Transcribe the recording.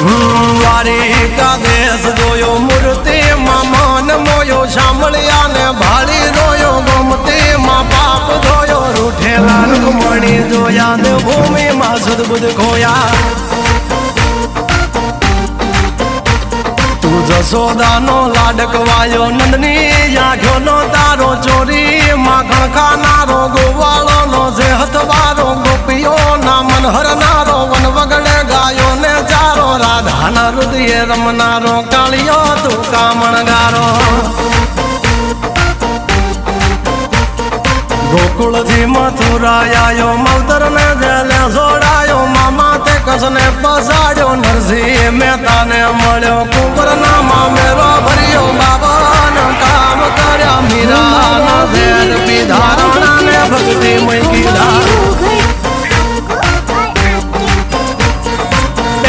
દ્વારિકા દેશ જોયો મૂર્તિ માં મન મોયો સાંભળ્યા ને ભાળી જોયો ગમતી માં પાપ ધોયો રૂઠેલા રૂકમણી જોયા દેવભૂમિ માં સદબુદ્ધ ખોયા તું જશોદાનો લાડકવાયો નંદની આંખો નો તારો ચોરી માખણ ખાનારો ગોવાળો નો જે હથવારો ગોપીઓ ના મન હરનારો વન વગડે ગાયો ને ચારો રાધાના હૃદય રમનારો કાળિયો તું કામણગારો ગોકુળ થી મથુરા આયો મવતર ને જેલે જોડાયો મામા તે કસને પસાડ્યો નરસિંહ મહેતા ને મળ્યો કુંવર ના મામેરો ભર્યો બાબા કામ કર્યા મીરા ના ઝેર પીધા રાણા ને ભક્તિ મય કીધા